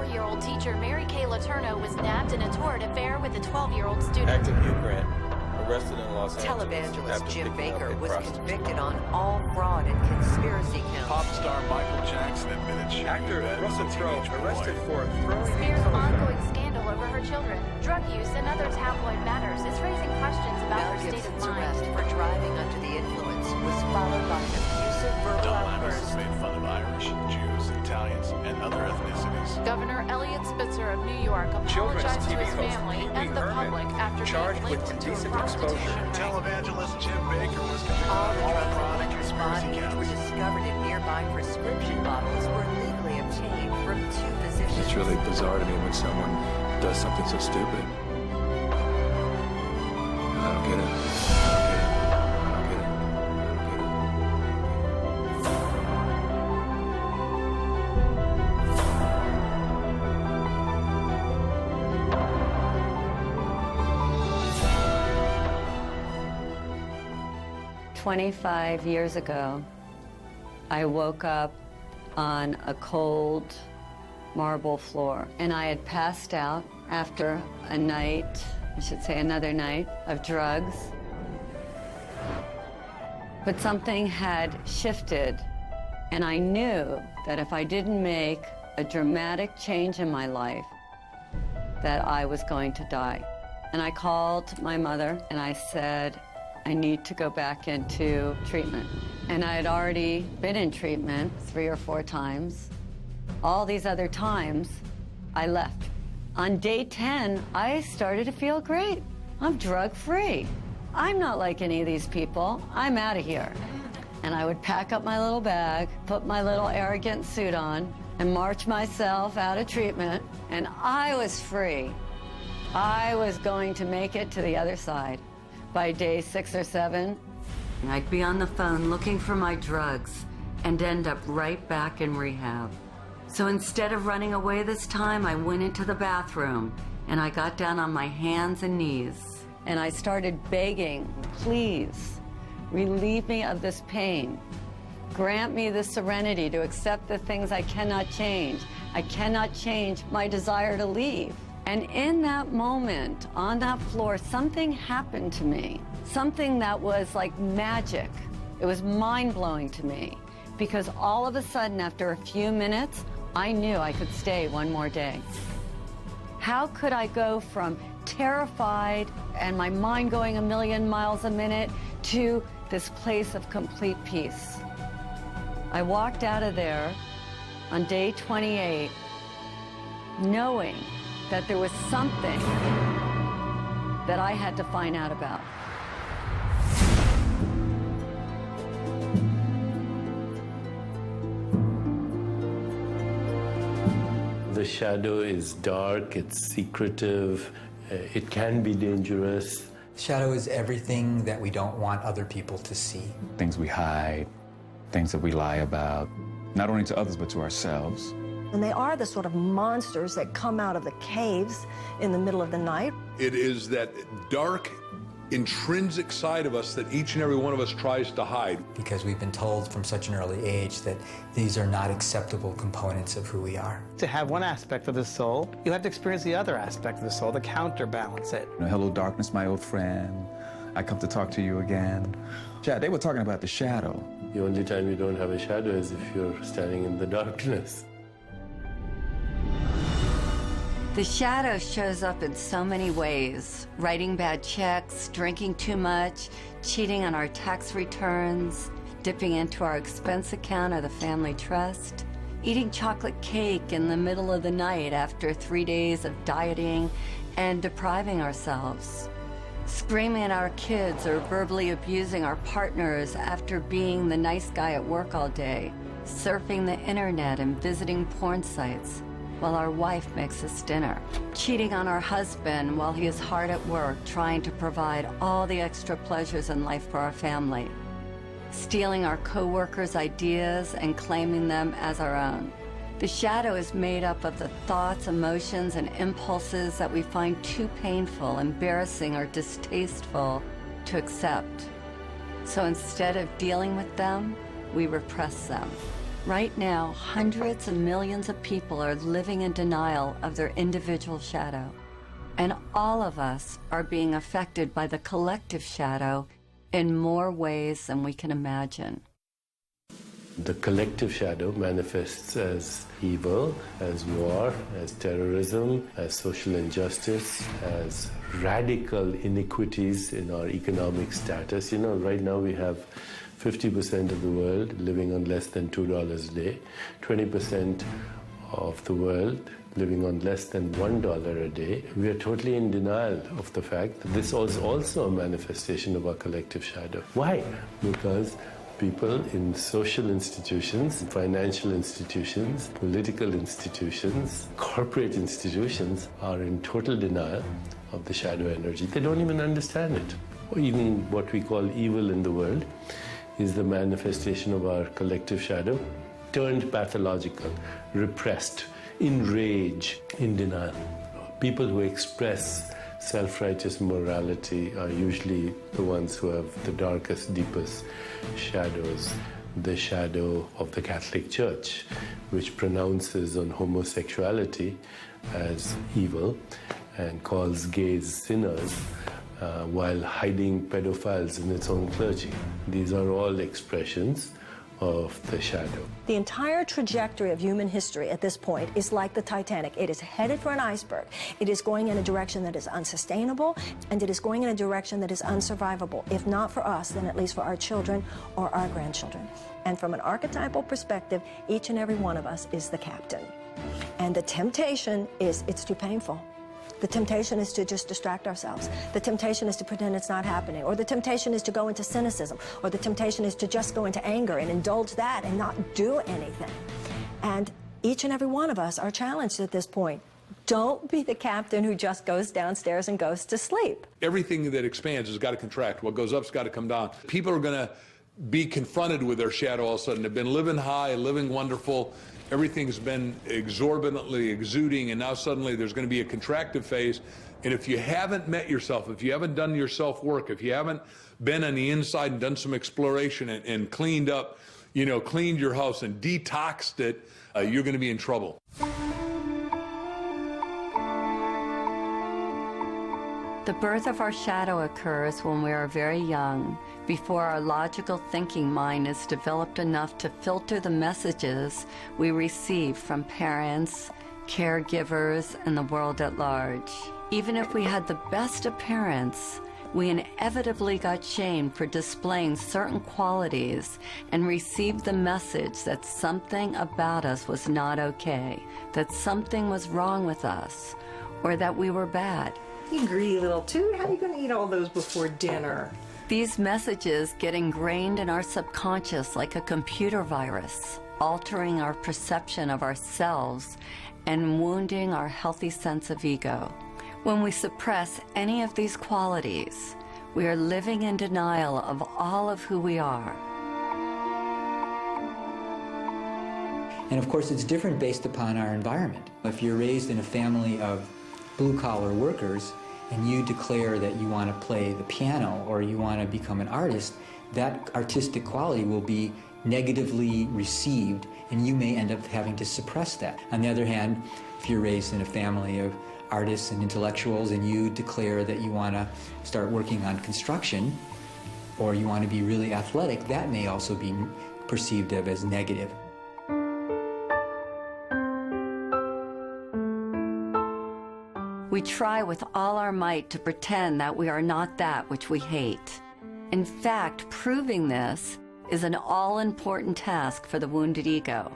4-year-old teacher Mary Kay Letourneau was nabbed in a torrid affair with a 12-year-old student. Actor Hugh Grant, arrested in Los Angeles. Televangelist Jim Baker was convicted on all fraud and conspiracy counts. Pop star Michael Jackson admitted she Actor Russell Crowe arrested for throwing Spears' ongoing scandal over her children, drug use, and other tabloid matters is raising questions about Mel her state of Gibson's mind. arrest for driving under the influence was followed by an abusive verbal Don Imus outburst. has made fun of Irish, Jews, Italians, and other ethnicities. Governor Elliot Spitzer of New York Children's apologized to TV his host family Pee and Wee the Herman, public after charged being with linked to a indecent prostitution exposure. ring. Televangelist Jim Baker was convicted All of the all drugs fraud in and Hunter's conspiracy body, which were counts. discovered in nearby prescription bottles, were legally obtained from 2 physicians. It's really bizarre to me when someone does something so stupid. I don't get it. I don't get it. I don't get it. I don't get it. 25 years ago, I woke up on a cold marble floor, and I had passed out after a night, I should say another night, of drugs. But something had shifted, and I knew that if I didn't make a dramatic change in my life, that I was going to die. And I called my mother and I said, I need to go back into treatment. And I had already been in treatment 3 or 4 times. All these other times, I left. On day 10, I started to feel great. I'm drug-free. I'm not like any of these people. I'm out of here. And I would pack up my little bag, put my little arrogant suit on, and march myself out of treatment, and I was free. I was going to make it to the other side. By day 6 or 7, I'd be on the phone looking for my drugs and end up right back in rehab. So instead of running away this time, I went into the bathroom and I got down on my hands and knees and I started begging, please, relieve me of this pain. Grant me the serenity to accept the things I cannot change. I cannot change my desire to leave. And in that moment, on that floor, something happened to me. Something that was like magic. It was mind-blowing to me. Because all of a sudden, after a few minutes, I knew I could stay one more day. How could I go from terrified and my mind going a million miles a minute to this place of complete peace? I walked out of there on day 28 knowing that there was something that I had to find out about. The shadow is dark, it's secretive, it can be dangerous. Shadow is everything that we don't want other people to see. Things we hide, things that we lie about, not only to others, but to ourselves. And they are the sort of monsters that come out of the caves in the middle of the night. It is that dark, intrinsic side of us that each and every one of us tries to hide. Because we've been told from such an early age that these are not acceptable components of who we are. To have one aspect of the soul, you have to experience the other aspect of the soul to counterbalance it. Hello, darkness, my old friend. I come to talk to you again. Chad, they were talking about the shadow. The only time you don't have a shadow is if you're standing in the darkness. The shadow shows up in so many ways. Writing bad checks, drinking too much, cheating on our tax returns, dipping into our expense account or the family trust, eating chocolate cake in the middle of the night after 3 days of dieting and depriving ourselves, screaming at our kids or verbally abusing our partners after being the nice guy at work all day, surfing the internet and visiting porn sites while our wife makes us dinner, cheating on our husband while he is hard at work trying to provide all the extra pleasures in life for our family, stealing our co-workers' ideas and claiming them as our own. The shadow is made up of the thoughts, emotions, and impulses that we find too painful, embarrassing, or distasteful to accept. So instead of dealing with them, we repress them. Right now, hundreds of millions of people are living in denial of their individual shadow. And all of us are being affected by the collective shadow in more ways than we can imagine. The collective shadow manifests as evil, as war, as terrorism, as social injustice, as radical inequities in our economic status. You know, right now we have 50% of the world living on less than $2 a day, 20% of the world living on less than $1 a day. We are totally in denial of the fact that this is also a manifestation of our collective shadow. Why? Because people in social institutions, financial institutions, political institutions, corporate institutions are in total denial of the shadow energy. They don't even understand it. Or even what we call evil in the world is the manifestation of our collective shadow, turned pathological, repressed, in rage, in denial. People who express self-righteous morality are usually the ones who have the darkest, deepest shadows. The shadow of the Catholic Church, which pronounces on homosexuality as evil and calls gays sinners, while hiding pedophiles in its own clergy. These are all expressions of the shadow. The entire trajectory of human history at this point is like the Titanic. It is headed for an iceberg. It is going in a direction that is unsustainable, and it is going in a direction that is unsurvivable. If not for us, then at least for our children or our grandchildren. And from an archetypal perspective, each and every one of us is the captain. And the temptation is, it's too painful. The temptation is to just distract ourselves. The temptation is to pretend it's not happening. Or the temptation is to go into cynicism. Or the temptation is to just go into anger and indulge that and not do anything. And each and every one of us are challenged at this point. Don't be the captain who just goes downstairs and goes to sleep. Everything that expands has got to contract. What goes up's got to come down. People are going to be confronted with their shadow all of a sudden. They've been living high, living wonderful. Everything's been exorbitantly exuding, and now suddenly there's going to be a contractive phase. And if you haven't met yourself, if you haven't done your self-work, if you haven't been on the inside and done some exploration and cleaned up, you know, cleaned your house and detoxed it, you're going to be in trouble. The birth of our shadow occurs when we are very young, before our logical thinking mind is developed enough to filter the messages we receive from parents, caregivers, and the world at large. Even if we had the best appearance, we inevitably got shamed for displaying certain qualities and received the message that something about us was not okay, that something was wrong with us, or that we were bad. You greedy little toot, how are you going to eat all those before dinner? These messages get ingrained in our subconscious like a computer virus, altering our perception of ourselves and wounding our healthy sense of ego. When we suppress any of these qualities, we are living in denial of all of who we are. And of course, it's different based upon our environment. If you're raised in a family of blue-collar workers, and you declare that you want to play the piano or you want to become an artist, that artistic quality will be negatively received, and you may end up having to suppress that. On the other hand, if you're raised in a family of artists and intellectuals and you declare that you want to start working on construction or you want to be really athletic, that may also be perceived of as negative. We try with all our might to pretend that we are not that which we hate. In fact, proving this is an all-important task for the wounded ego.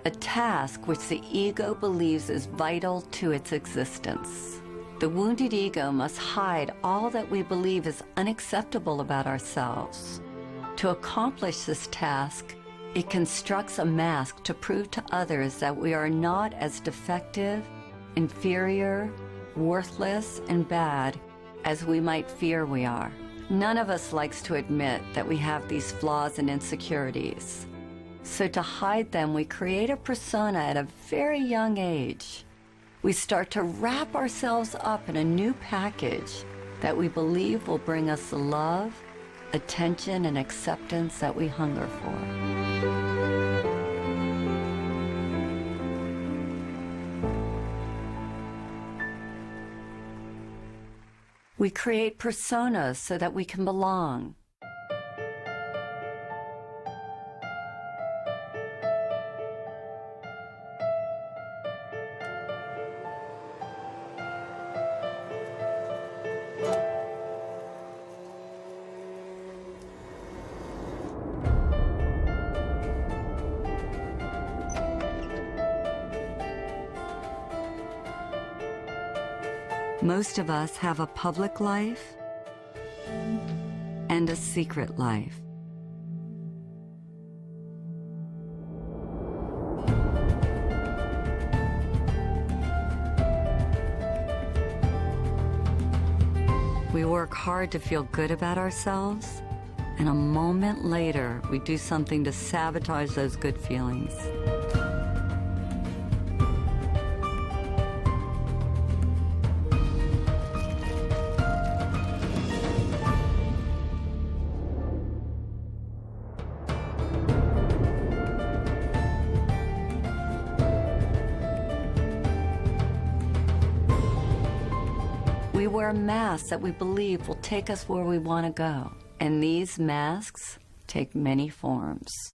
A task which the ego believes is vital to its existence. The wounded ego must hide all that we believe is unacceptable about ourselves. To accomplish this task, it constructs a mask to prove to others that we are not as defective, inferior, worthless, and bad as we might fear we are. None of us likes to admit that we have these flaws and insecurities. So to hide them, we create a persona at a very young age. We start to wrap ourselves up in a new package that we believe will bring us the love, attention, and acceptance that we hunger for. We create personas so that we can belong. Most of us have a public life and a secret life. We work hard to feel good about ourselves, and a moment later, we do something to sabotage those good feelings. We wear masks that we believe will take us where we want to go. And these masks take many forms.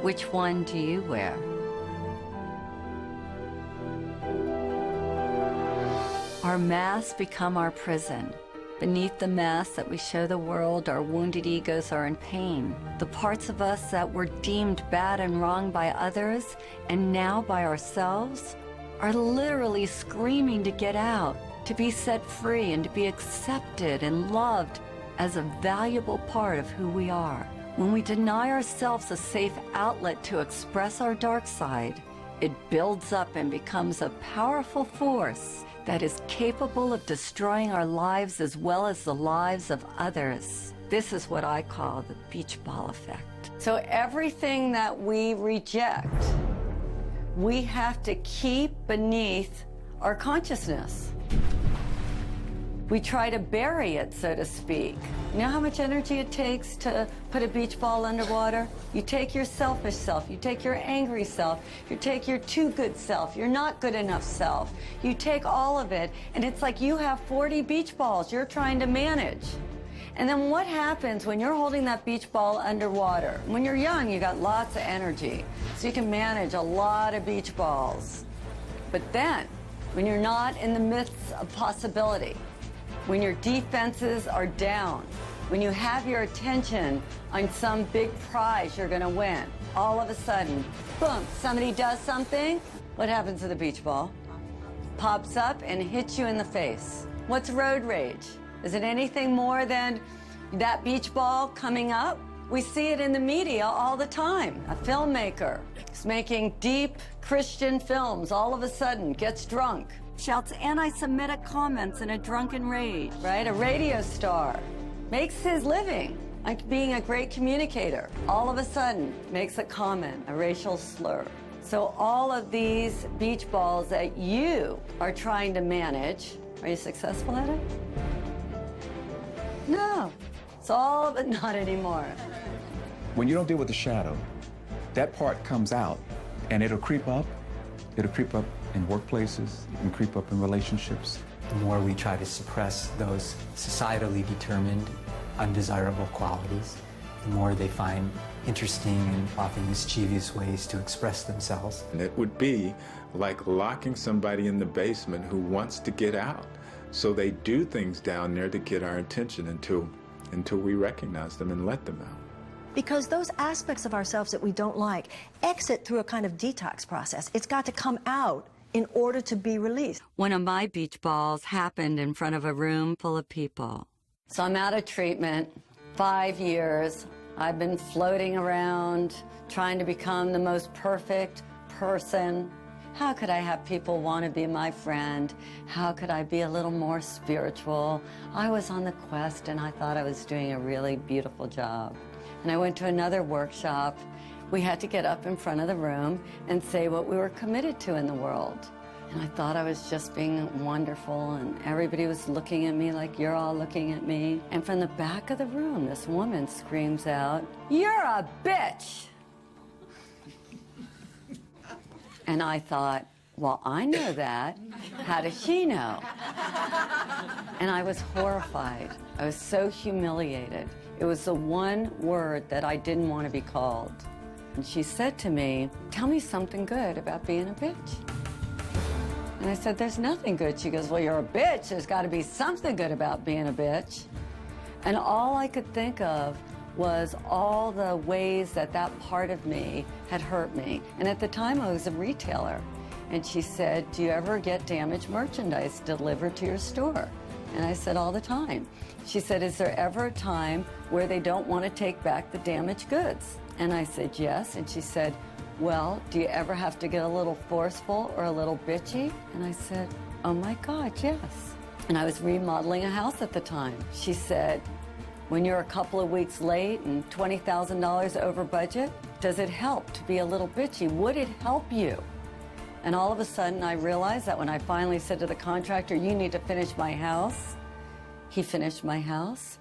Which one do you wear? Our masks become our prison. Beneath the mask that we show the world, our wounded egos are in pain. The parts of us that were deemed bad and wrong by others, and now by ourselves, are literally screaming to get out, to be set free, and to be accepted and loved as a valuable part of who we are. When we deny ourselves a safe outlet to express our dark side, it builds up and becomes a powerful force that is capable of destroying our lives as well as the lives of others. This is what I call the beach ball effect. So everything that we reject, we have to keep beneath our consciousness. We try to bury it, so to speak. You know how much energy it takes to put a beach ball underwater? You take your selfish self, you take your angry self, you take your too good self, your not good enough self. You take all of it, and it's like you have 40 beach balls you're trying to manage. And then what happens when you're holding that beach ball underwater? When you're young, you got lots of energy, so you can manage a lot of beach balls. But then, when you're not in the midst of possibility, when your defenses are down, when you have your attention on some big prize you're gonna win, all of a sudden, boom, somebody does something, what happens to the beach ball? Pops up and hits you in the face. What's road rage? Is it anything more than that beach ball coming up? We see it in the media all the time. A filmmaker is making deep Christian films, all of a sudden gets drunk, shouts anti-Semitic comments in a drunken rage, right? A radio star makes his living like being a great communicator. All of a sudden makes a comment, a racial slur. So all of these beach balls that you are trying to manage, are you successful at it? No, it's all of it, not anymore. When you don't deal with the shadow, that part comes out and it'll creep up. It'll creep up in workplaces, it can creep up in relationships. The more we try to suppress those societally determined, undesirable qualities, the more they find interesting and often mischievous ways to express themselves. And it would be like locking somebody in the basement who wants to get out. So they do things down there to get our attention until we recognize them and let them out. Because those aspects of ourselves that we don't like exit through a kind of detox process. It's got to come out in order to be released. One of my beach balls happened in front of a room full of people. So I'm out of treatment, 5 years. I've been floating around, trying to become the most perfect person. How could I have people want to be my friend? How could I be a little more spiritual? I was on the quest, and I thought I was doing a really beautiful job. And I went to another workshop. We had to get up in front of the room and say what we were committed to in the world. And I thought I was just being wonderful, and everybody was looking at me like you're all looking at me. And from the back of the room, this woman screams out, "You're a bitch!" And I thought, well, I know that. How does she know? And I was horrified. I was so humiliated. It was the one word that I didn't want to be called. And she said to me, "Tell me something good about being a bitch." And I said, "There's nothing good." She goes, "Well, you're a bitch. There's got to be something good about being a bitch." And all I could think of was all the ways that that part of me had hurt me. And at the time, I was a retailer. And she said, "Do you ever get damaged merchandise delivered to your store?" And I said, "All the time." She said, "Is there ever a time where they don't want to take back the damaged goods?" And I said, "Yes." And she said, "Well, do you ever have to get a little forceful or a little bitchy?" And I said, "Oh my God, yes." And I was remodeling a house at the time. She said, "When you're a couple of weeks late and $20,000 over budget, does it help to be a little bitchy? Would it help you?" And all of a sudden, I realized that when I finally said to the contractor, "You need to finish my house," he finished my house.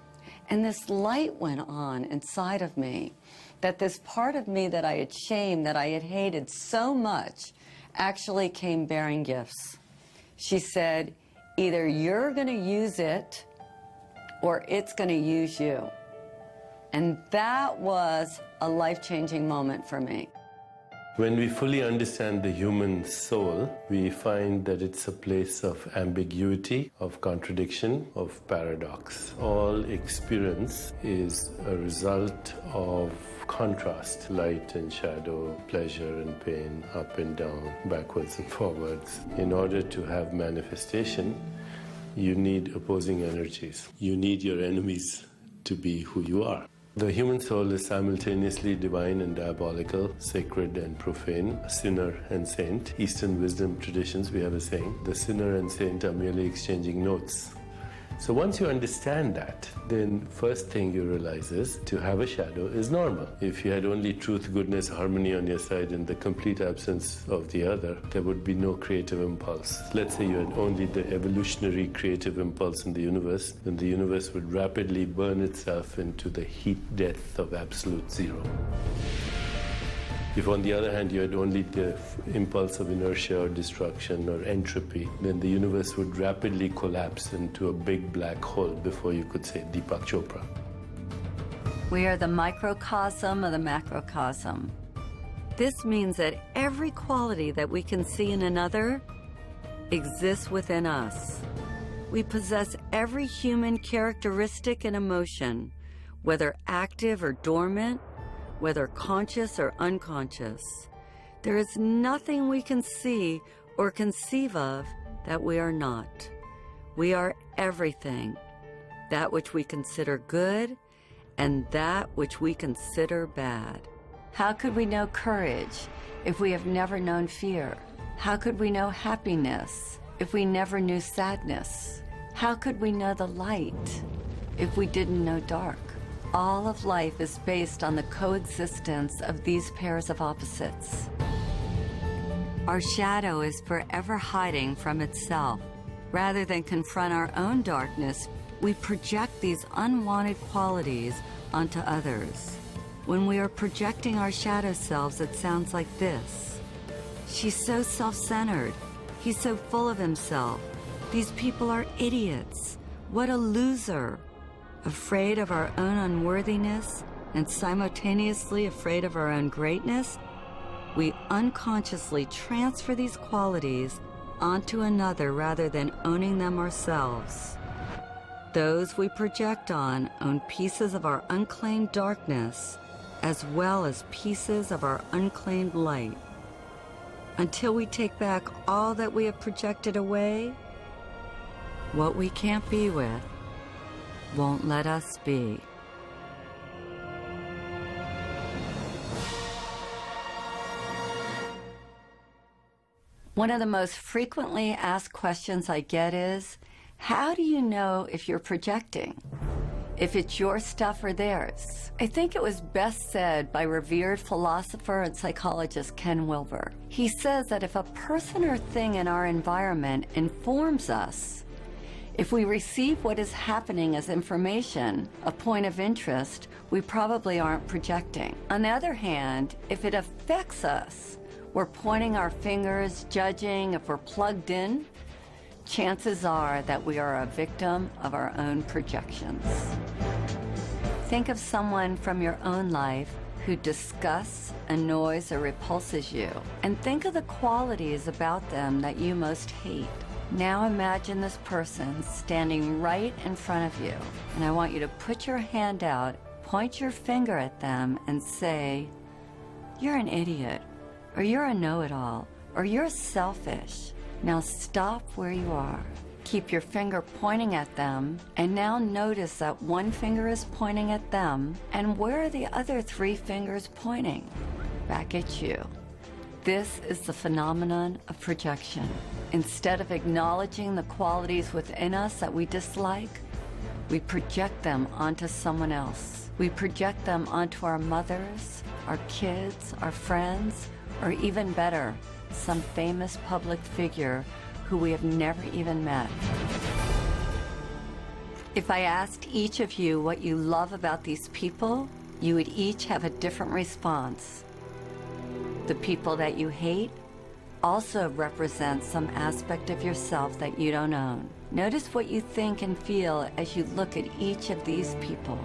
And this light went on inside of me, that this part of me that I had shamed, that I had hated so much, actually came bearing gifts. She said, "Either you're going to use it or it's going to use you." And that was a life-changing moment for me. When we fully understand the human soul, we find that it's a place of ambiguity, of contradiction, of paradox. All experience is a result of contrast, light and shadow, pleasure and pain, up and down, backwards and forwards. In order to have manifestation, you need opposing energies. You need your enemies to be who you are. The human soul is simultaneously divine and diabolical, sacred and profane, sinner and saint. Eastern wisdom traditions, we have a saying, the sinner and saint are merely exchanging notes. So once you understand that, then first thing you realize is to have a shadow is normal. If you had only truth, goodness, harmony on your side and the complete absence of the other, there would be no creative impulse. Let's say you had only the evolutionary creative impulse in the universe, then the universe would rapidly burn itself into the heat death of absolute zero. If on the other hand you had only the impulse of inertia or destruction or entropy, then the universe would rapidly collapse into a big black hole before you could say Deepak Chopra. We are the microcosm of the macrocosm. This means that every quality that we can see in another exists within us. We possess every human characteristic and emotion, whether active or dormant, whether conscious or unconscious. There is nothing we can see or conceive of that we are not. We are everything, that which we consider good and that which we consider bad. How could we know courage if we have never known fear? How could we know happiness if we never knew sadness? How could we know the light if we didn't know dark? All of life is based on the coexistence of these pairs of opposites. Our shadow is forever hiding from itself. Rather than confront our own darkness, we project these unwanted qualities onto others. When we are projecting our shadow selves, it sounds like this. She's so self-centered. He's so full of himself. These people are idiots. What a loser. Afraid of our own unworthiness and simultaneously afraid of our own greatness, we unconsciously transfer these qualities onto another rather than owning them ourselves. Those we project on own pieces of our unclaimed darkness as well as pieces of our unclaimed light. Until we take back all that we have projected away, what we can't be with won't let us be. One of the most frequently asked questions I get is, how do you know if you're projecting? If it's your stuff or theirs? I think it was best said by revered philosopher and psychologist Ken Wilber. He says that if a person or thing in our environment informs us, if we receive what is happening as information, a point of interest, we probably aren't projecting. On the other hand, if it affects us, we're pointing our fingers, judging if we're plugged in, chances are that we are a victim of our own projections. Think of someone from your own life who disgusts, annoys, or repulses you, and think of the qualities about them that you most hate. Now imagine this person standing right in front of you, and I want you to put your hand out, point your finger at them, and say, "You're an idiot," or "You're a know-it-all," or "You're selfish." Now stop where you are. Keep your finger pointing at them, and now notice that one finger is pointing at them, and where are the other 3 fingers pointing? Back at you. This is the phenomenon of projection. Instead of acknowledging the qualities within us that we dislike, we project them onto someone else. We project them onto our mothers, our kids, our friends, or even better, some famous public figure who we have never even met. If I asked each of you what you love about these people, you would each have a different response. The people that you hate also represent some aspect of yourself that you don't own. Notice what you think and feel as you look at each of these people.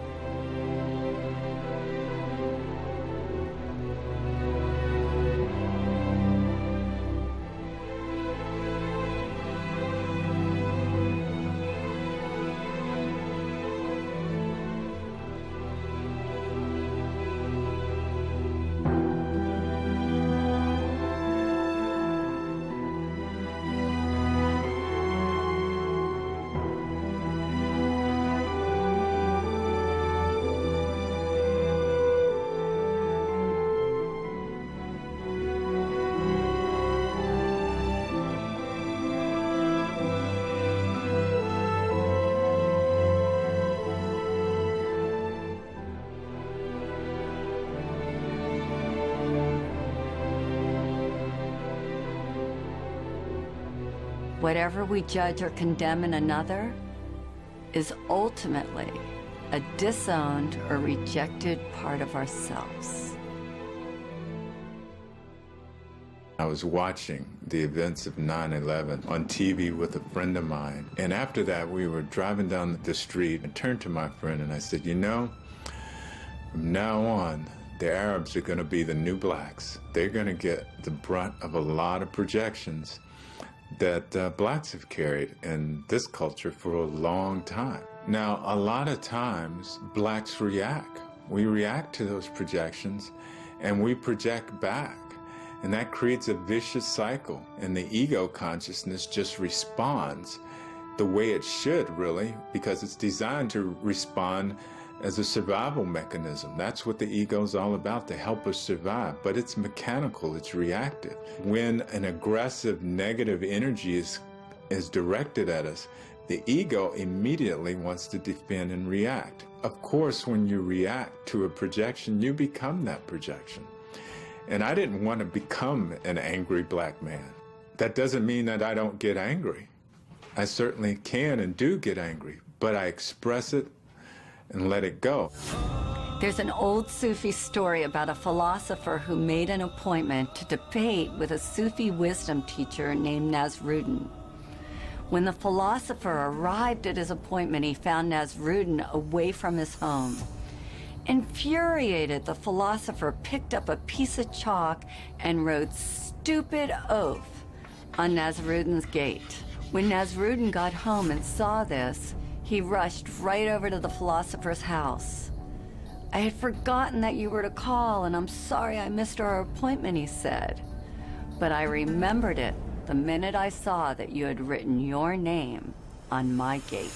Whatever we judge or condemn in another is ultimately a disowned or rejected part of ourselves. I was watching the events of 9/11 on TV with a friend of mine. And after that, we were driving down the street. I turned to my friend and I said, "You know, from now on, the Arabs are going to be the new blacks. They're going to get the brunt of a lot of projections that blacks have carried in this culture for a long time." Now, a lot of times, blacks react. We react to those projections, and we project back. And that creates a vicious cycle, and the ego consciousness just responds the way it should, really, because it's designed to respond as a survival mechanism. That's what the ego is all about, to help us survive. But it's mechanical, it's reactive. When an aggressive, negative energy is directed at us, the ego immediately wants to defend and react. Of course, when you react to a projection, you become that projection. And I didn't want to become an angry black man. That doesn't mean that I don't get angry. I certainly can and do get angry, but I express it and let it go. There's an old Sufi story about a philosopher who made an appointment to debate with a Sufi wisdom teacher named Nasruddin. When the philosopher arrived at his appointment, he found Nasruddin away from his home. Infuriated, the philosopher picked up a piece of chalk and wrote "stupid oaf" on Nasruddin's gate. When Nasruddin got home and saw this, he rushed right over to the philosopher's house. "I had forgotten that you were to call, and I'm sorry I missed our appointment," he said. "But I remembered it the minute I saw that you had written your name on my gate."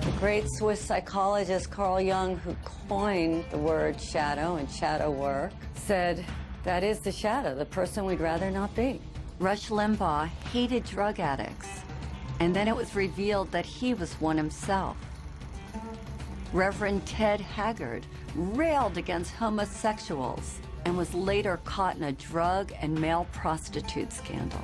The great Swiss psychologist Carl Jung, who coined the word shadow and shadow work, said, "That is the shadow, the person we'd rather not be." Rush Limbaugh hated drug addicts, and then it was revealed that he was one himself. Reverend Ted Haggard railed against homosexuals and was later caught in a drug and male prostitute scandal.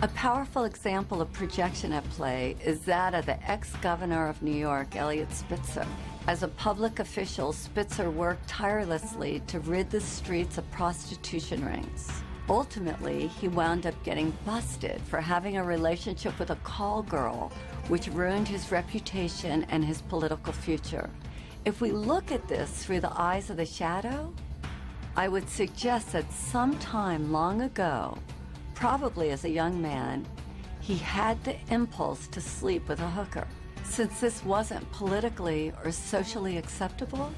A powerful example of projection at play is that of the ex-governor of New York, Eliot Spitzer. As a public official, Spitzer worked tirelessly to rid the streets of prostitution rings. Ultimately, he wound up getting busted for having a relationship with a call girl, which ruined his reputation and his political future. If we look at this through the eyes of the shadow, I would suggest that sometime long ago, probably as a young man, he had the impulse to sleep with a hooker. Since this wasn't politically or socially acceptable,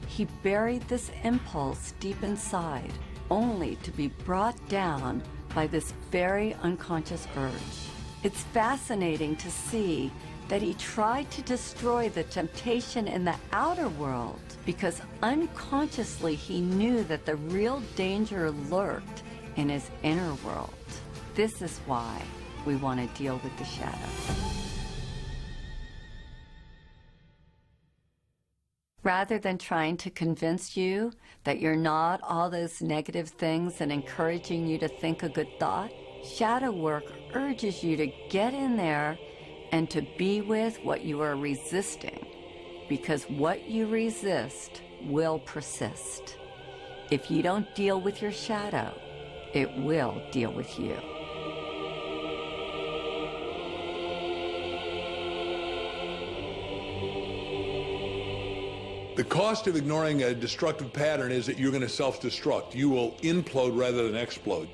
he buried this impulse deep inside, only to be brought down by this very unconscious urge. It's fascinating to see that he tried to destroy the temptation in the outer world because unconsciously he knew that the real danger lurked in his inner world. This is why we want to deal with the shadow. Rather than trying to convince you that you're not all those negative things and encouraging you to think a good thought, shadow work urges you to get in there and to be with what you are resisting, because what you resist will persist. If you don't deal with your shadow, it will deal with you. The cost of ignoring a destructive pattern is that you're going to self-destruct. You will implode rather than explode.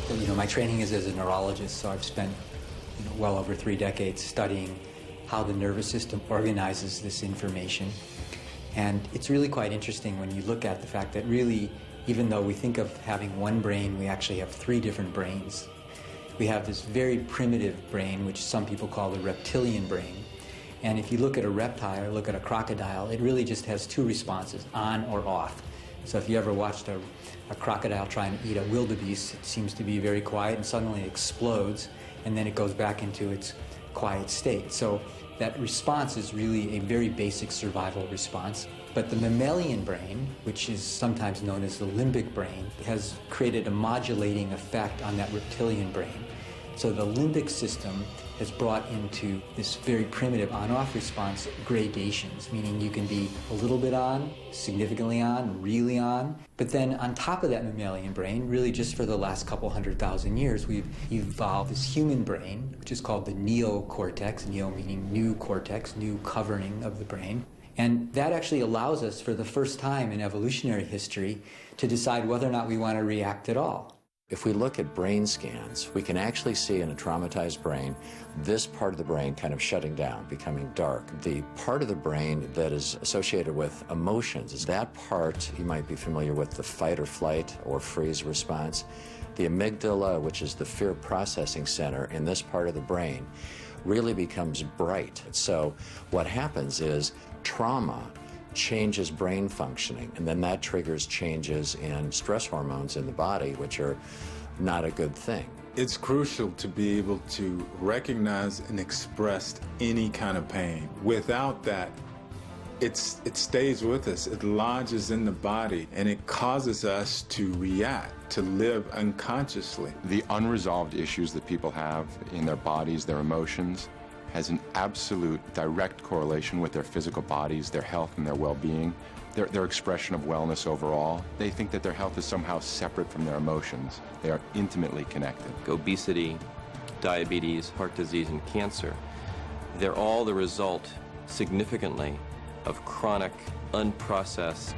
You know, my training is as a neurologist, so I've spent well over 3 decades studying how the nervous system organizes this information. And it's really quite interesting when you look at the fact that really, even though we think of having one brain, we actually have 3 different brains. We have this very primitive brain, which some people call the reptilian brain. And if you look at a reptile or look at a crocodile, it really just has 2 responses, on or off. So if you ever watched a crocodile trying to eat a wildebeest, it seems to be very quiet and suddenly it explodes and then it goes back into its quiet state. So that response is really a very basic survival response. But the mammalian brain, which is sometimes known as the limbic brain, has created a modulating effect on that reptilian brain. So the limbic system has brought into this very primitive on-off response gradations, meaning you can be a little bit on, significantly on, really on. But then on top of that mammalian brain, really just for the last couple 100,000 years, we've evolved this human brain, which is called the neocortex, neo meaning new cortex, new covering of the brain. And that actually allows us for the first time in evolutionary history to decide whether or not we want to react at all. If we look at brain scans, we can actually see in a traumatized brain this part of the brain kind of shutting down, becoming dark. The part of the brain that is associated with emotions is that part, you might be familiar with the fight or flight or freeze response. The amygdala, which is the fear processing center in this part of the brain, really becomes bright. So what happens is trauma changes brain functioning, and then that triggers changes in stress hormones in the body, which are not a good thing. It's crucial to be able to recognize and express any kind of pain. Without that, it stays with us, it lodges in the body, and it causes us to react, to live unconsciously. The unresolved issues that people have in their bodies, their emotions, has an absolute direct correlation with their physical bodies, their health and their well-being, their expression of wellness overall. They think that their health is somehow separate from their emotions. They are intimately connected. Obesity, diabetes, heart disease, and cancer, they're all the result, significantly, of chronic, unprocessed,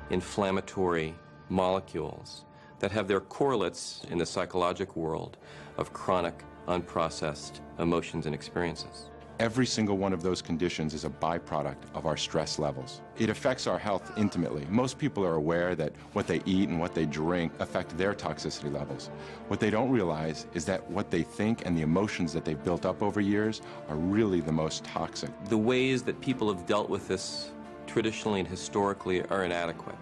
inflammatory molecules that have their correlates in the psychological world of chronic, unprocessed emotions and experiences. Every single one of those conditions is a byproduct of our stress levels. It affects our health intimately. Most people are aware that what they eat and what they drink affect their toxicity levels. What they don't realize is that what they think and the emotions that they've built up over years are really the most toxic. The ways that people have dealt with this traditionally and historically are inadequate.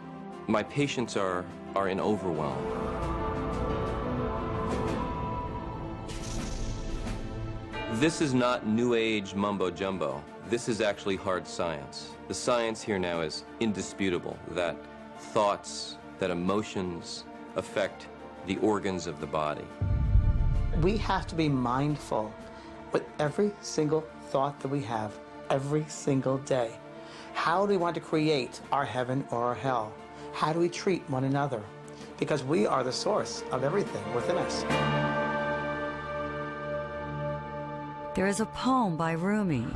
My patients are in overwhelm. This is not new age mumbo jumbo. This is actually hard science. The science here now is indisputable that thoughts, that emotions affect the organs of the body. We have to be mindful with every single thought that we have every single day. How do we want to create our heaven or our hell? How do we treat one another? Because we are the source of everything within us. There is a poem by Rumi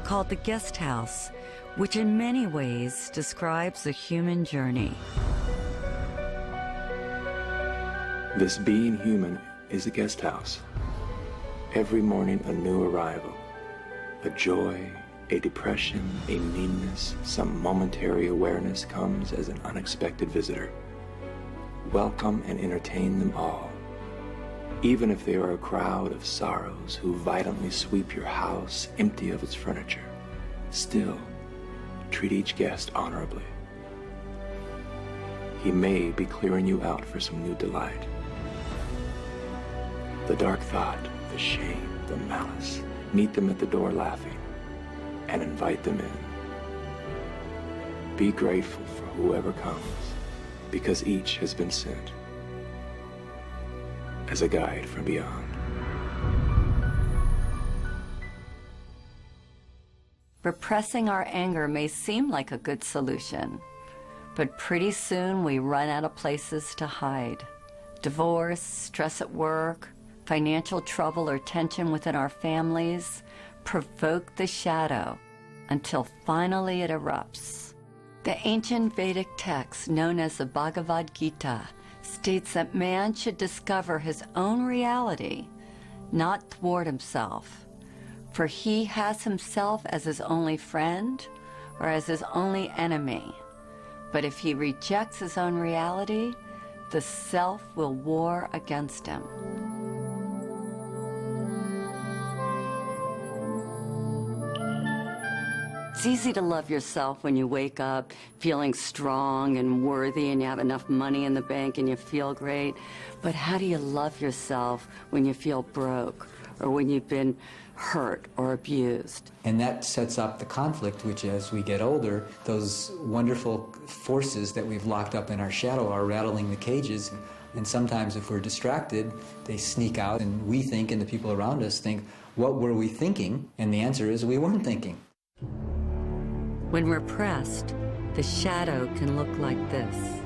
called The Guest House, which in many ways describes the human journey. This being human is a guest house. Every morning a new arrival, a joy, a depression, a meanness, some momentary awareness comes as an unexpected visitor. Welcome and entertain them all. Even if they are a crowd of sorrows who violently sweep your house empty of its furniture, still treat each guest honorably. He may be clearing you out for some new delight. The dark thought, the shame, the malice, meet them at the door laughing and invite them in. Be grateful for whoever comes, because each has been sent as a guide from beyond. Repressing our anger may seem like a good solution, but pretty soon we run out of places to hide. Divorce, stress at work, financial trouble or tension within our families provoke the shadow until finally it erupts. The ancient Vedic text known as the Bhagavad Gita states that man should discover his own reality, not thwart himself, for he has himself as his only friend or as his only enemy. But if he rejects his own reality, the self will war against him. It's easy to love yourself when you wake up feeling strong and worthy and you have enough money in the bank and you feel great. But how do you love yourself when you feel broke or when you've been hurt or abused? And that sets up the conflict, which as we get older, those wonderful forces that we've locked up in our shadow are rattling the cages. And sometimes if we're distracted, they sneak out and we think, and the people around us think, what were we thinking? And the answer is we weren't thinking. When repressed, the shadow can look like this.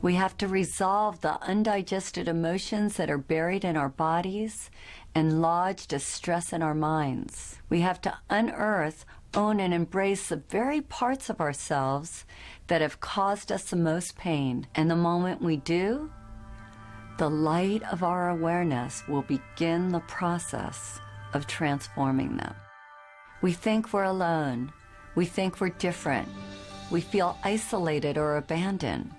We have to resolve the undigested emotions that are buried in our bodies and lodged as stress in our minds. We have to unearth own and embrace the very parts of ourselves that have caused us the most pain. And the moment we do, the light of our awareness will begin the process of transforming them. We think we're alone. We think we're different. We feel isolated or abandoned.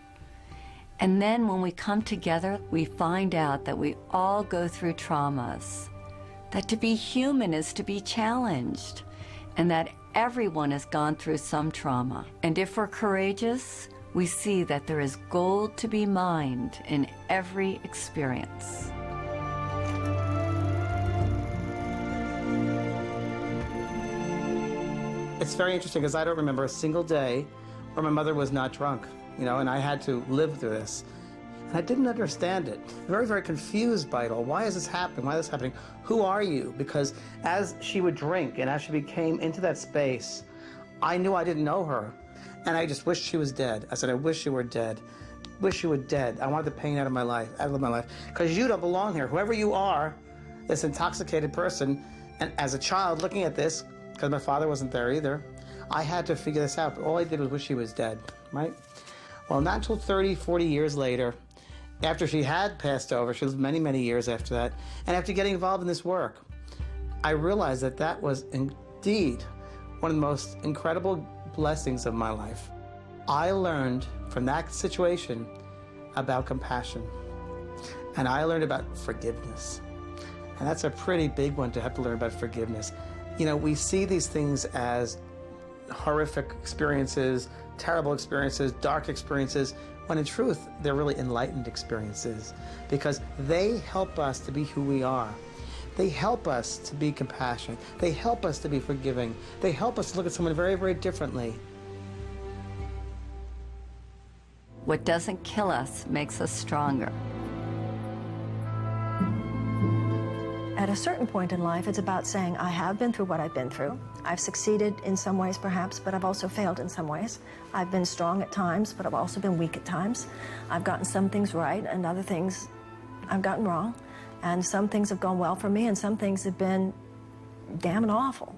And then when we come together, we find out that we all go through traumas, that to be human is to be challenged, and that everyone has gone through some trauma. And if we're courageous, we see that there is gold to be mined in every experience. It's very interesting because I don't remember a single day where my mother was not drunk, you know, and I had to live through this. And I didn't understand it. Very, very confused by it all. Why is this happening? Why is this happening? Who are you? Because as she would drink and as she became into that space, I knew I didn't know her. And I just wished she was dead. I said, I wish you were dead. Wish you were dead. I wanted the pain out of my life, Because you don't belong here. Whoever you are, this intoxicated person, and as a child looking at this, because my father wasn't there either, I had to figure this out. But all I did was wish she was dead, right? Well, not until 30, 40 years later, after she had passed over, she lived many, many years after that, and after getting involved in this work, I realized that that was indeed one of the most incredible blessings of my life. I learned from that situation about compassion, and I learned about forgiveness. And that's a pretty big one to have to learn about forgiveness. You know, we see these things as horrific experiences, terrible experiences, dark experiences, when in truth, they're really enlightened experiences because they help us to be who we are. They help us to be compassionate. They help us to be forgiving. They help us to look at someone very, very differently. What doesn't kill us makes us stronger. At a certain point in life, it's about saying, I have been through what I've been through. I've succeeded in some ways, perhaps, but I've also failed in some ways. I've been strong at times, but I've also been weak at times. I've gotten some things right, and other things I've gotten wrong. And some things have gone well for me, and some things have been damn awful.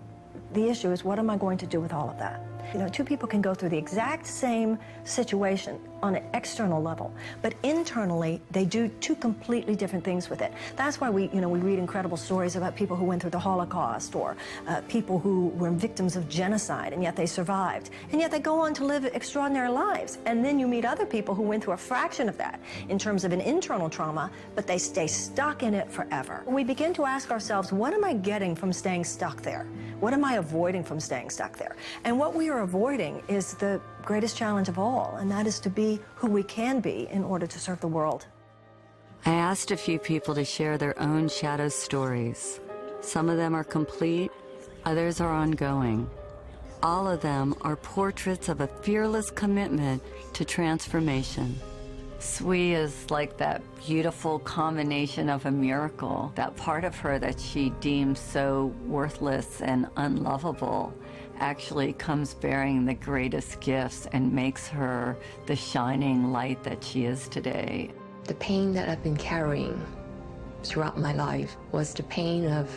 The issue is, what am I going to do with all of that? You know, two people can go through the exact same situation on an external level, but internally, they do two completely different things with it. That's why we read incredible stories about people who went through the Holocaust or people who were victims of genocide, and yet they survived. And yet they go on to live extraordinary lives. And then you meet other people who went through a fraction of that in terms of an internal trauma, but they stay stuck in it forever. We begin to ask ourselves, what am I getting from staying stuck there? What am I avoiding from staying stuck there? And what we are avoiding is the greatest challenge of all, and that is to be who we can be in order to serve the world. I asked a few people to share their own shadow stories. Some of them are complete, others are ongoing. All of them are portraits of a fearless commitment to transformation. Sui is like that beautiful combination of a miracle, that part of her that she deems so worthless and unlovable actually comes bearing the greatest gifts and makes her the shining light that she is today. The pain that I've been carrying throughout my life was the pain of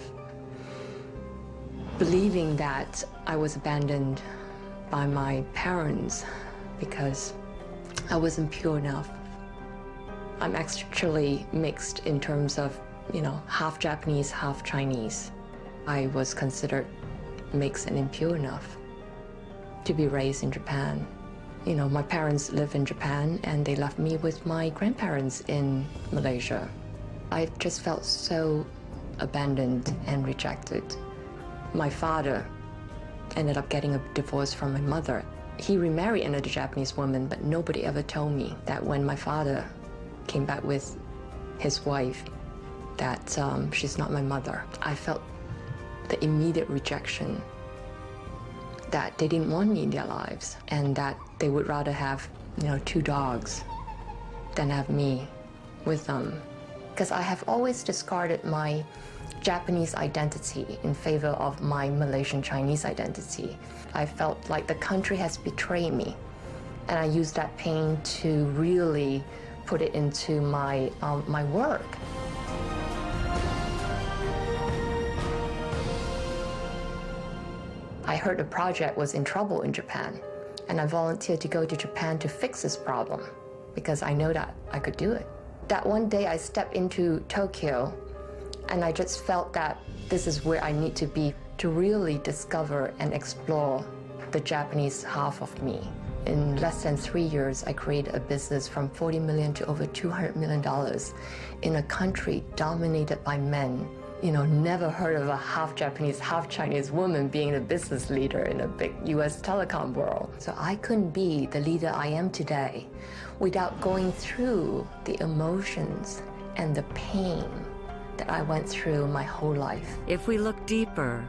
believing that I was abandoned by my parents because I wasn't pure enough. I'm actually mixed in terms of, half Japanese, half Chinese. I was considered mixed and impure enough to be raised in Japan. My parents live in Japan and they left me with my grandparents in Malaysia. I just felt so abandoned and rejected. My father ended up getting a divorce from my mother. He remarried another Japanese woman, but nobody ever told me that when my father came back with his wife, that she's not my mother. I felt the immediate rejection, that they didn't want me in their lives, and that they would rather have, 2 dogs than have me with them. Because I have always discarded my Japanese identity in favor of my Malaysian Chinese identity. I felt like the country has betrayed me, and I used that pain to really put it into my work. I heard the project was in trouble in Japan, and I volunteered to go to Japan to fix this problem because I know that I could do it. That one day I stepped into Tokyo, and I just felt that this is where I need to be to really discover and explore the Japanese half of me. In less than 3 years, I created a business from $40 million to over $200 million in a country dominated by men. You know, never heard of a half Japanese, half Chinese woman being a business leader in a big US telecom world. So I couldn't be the leader I am today without going through the emotions and the pain that I went through my whole life. If we look deeper,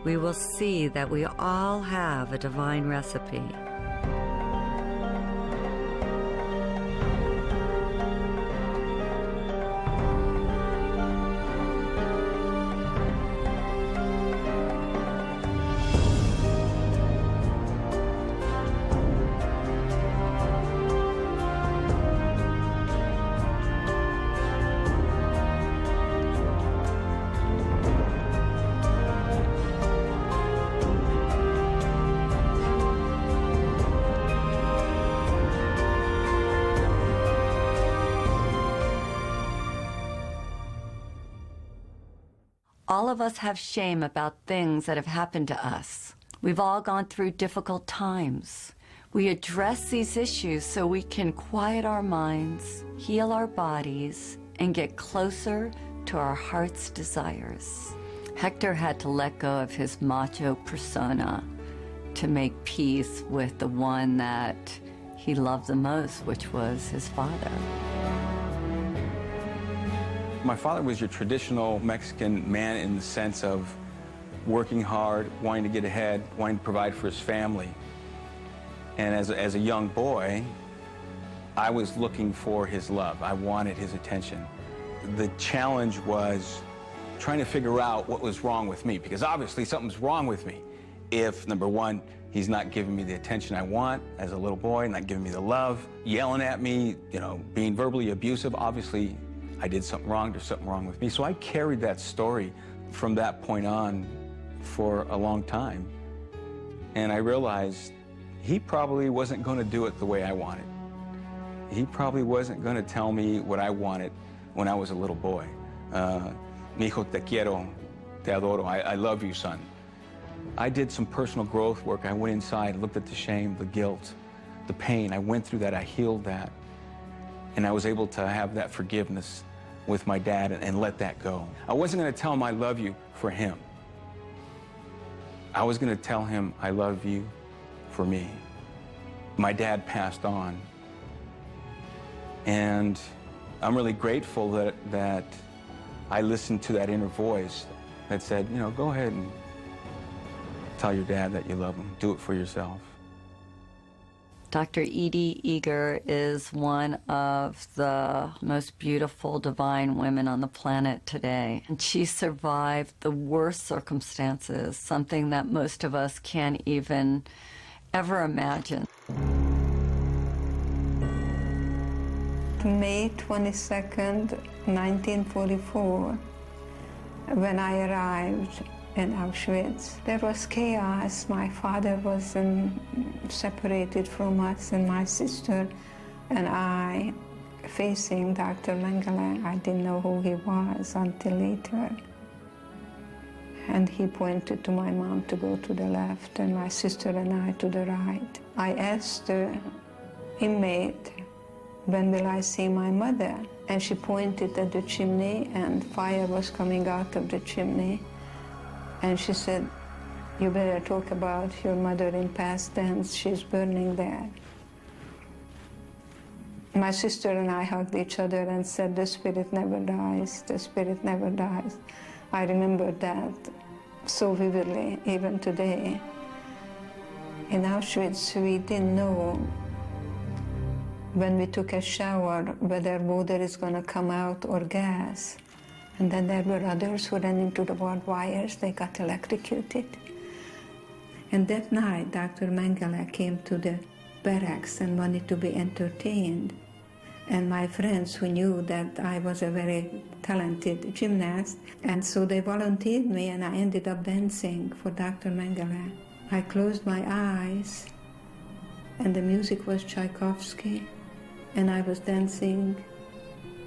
we will see that we all have a divine recipe. All of us have shame about things that have happened to us. We've all gone through difficult times. We address these issues so we can quiet our minds, heal our bodies, and get closer to our heart's desires. Hector had to let go of his macho persona to make peace with the one that he loved the most, which was his father. My father was your traditional Mexican man in the sense of working hard, wanting to get ahead, wanting to provide for his family. And as a young boy, I was looking for his love. I wanted his attention. The challenge was trying to figure out what was wrong with me, because obviously something's wrong with me. If, number one, he's not giving me the attention I want as a little boy, not giving me the love, yelling at me, you know, being verbally abusive, obviously I did something wrong, there's something wrong with me. So I carried that story from that point on for a long time. And I realized he probably wasn't going to do it the way I wanted. He probably wasn't going to tell me what I wanted when I was a little boy. Mi hijo te quiero, te adoro, I love you, son. I did some personal growth work. I went inside, looked at the shame, the guilt, the pain. I went through that, I healed that. And I was able to have that forgiveness with my dad and let that go. I wasn't going to tell him I love you for him. I was going to tell him I love you for me. My dad passed on. And I'm really grateful that I listened to that inner voice that said, you know, go ahead and tell your dad that you love him. Do it for yourself. Dr. Edie Eger is one of the most beautiful, divine women on the planet today. And she survived the worst circumstances, something that most of us can't even ever imagine. May 22nd, 1944, when I arrived in Auschwitz, there was chaos. My father was separated from us, and my sister and I facing Dr. Mengele. I didn't know who he was until later. And he pointed to my mom to go to the left, and my sister and I to the right. I asked the inmate, when will I see my mother? And she pointed at the chimney, and fire was coming out of the chimney. And she said, you better talk about your mother in past tense. She's burning there. My sister and I hugged each other and said, the spirit never dies, the spirit never dies. I remember that so vividly, even today. In Auschwitz, we didn't know when we took a shower whether water is going to come out or gas. And then there were others who ran into the barbed wires. They got electrocuted. And that night, Dr. Mengele came to the barracks and wanted to be entertained. And my friends who knew that I was a very talented gymnast, and so they volunteered me, and I ended up dancing for Dr. Mengele. I closed my eyes, and the music was Tchaikovsky, and I was dancing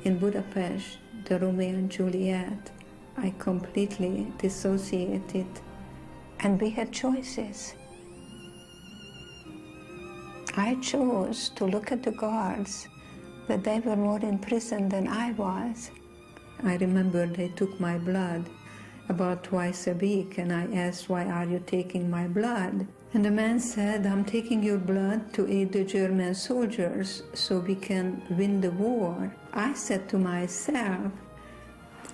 in Budapest, the Romeo and Juliet. I completely dissociated, and we had choices. I chose to look at the guards, that they were more in prison than I was. I remember they took my blood about twice a week, and I asked, why are you taking my blood? And the man said, I'm taking your blood to aid the German soldiers so we can win the war. I said to myself,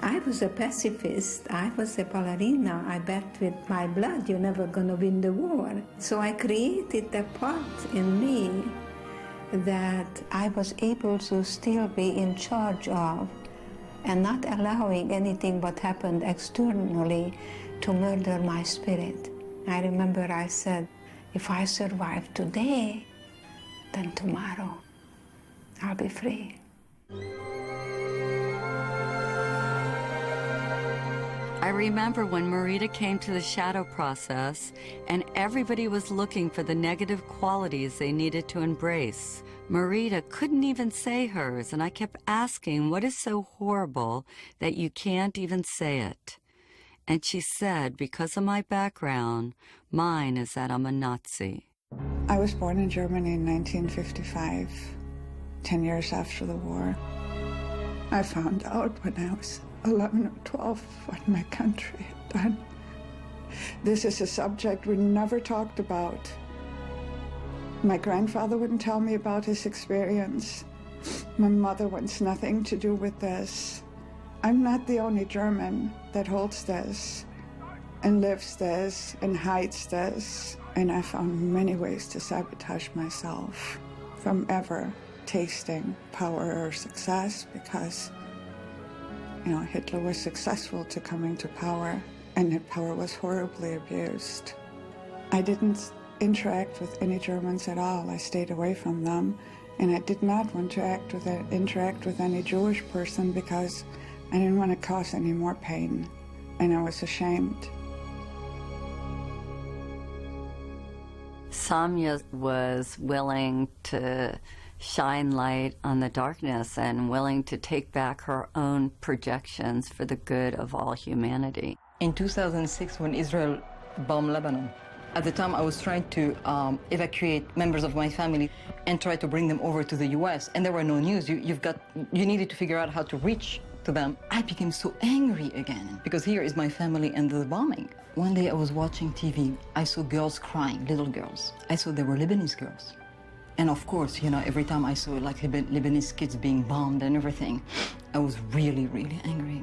I was a pacifist, I was a ballerina, I bet with my blood you're never gonna win the war. So I created a part in me that I was able to still be in charge of and not allowing anything what happened externally to murder my spirit. I remember I said, if I survive today, then tomorrow I'll be free. I remember when Marita came to the shadow process and everybody was looking for the negative qualities they needed to embrace. Marita couldn't even say hers, and I kept asking, what is so horrible that you can't even say it? And she said, because of my background, mine is that I'm a Nazi. I was born in Germany in 1955, 10 years after the war. I found out when I was 11 or 12 what my country had done. This is a subject we never talked about. My grandfather wouldn't tell me about his experience. My mother wants nothing to do with this. I'm not the only German that holds this and lives this and hides this. And I found many ways to sabotage myself from ever tasting power or success because, you know, Hitler was successful to coming to power, and that power was horribly abused. I didn't interact with any Germans at all. I stayed away from them, and I did not want to interact with any Jewish person because I didn't want to cause any more pain, and I was ashamed. Samya was willing to shine light on the darkness and willing to take back her own projections for the good of all humanity. In 2006, when Israel bombed Lebanon, at the time I was trying to evacuate members of my family and try to bring them over to the US, and there were no news. You needed to figure out how to reach to them. I became so angry again because here is my family and the bombing. One day I was watching TV. I saw girls crying, little girls. I saw they were Lebanese girls. And of course, you know, every time I saw like Lebanese kids being bombed and everything, I was really, really angry.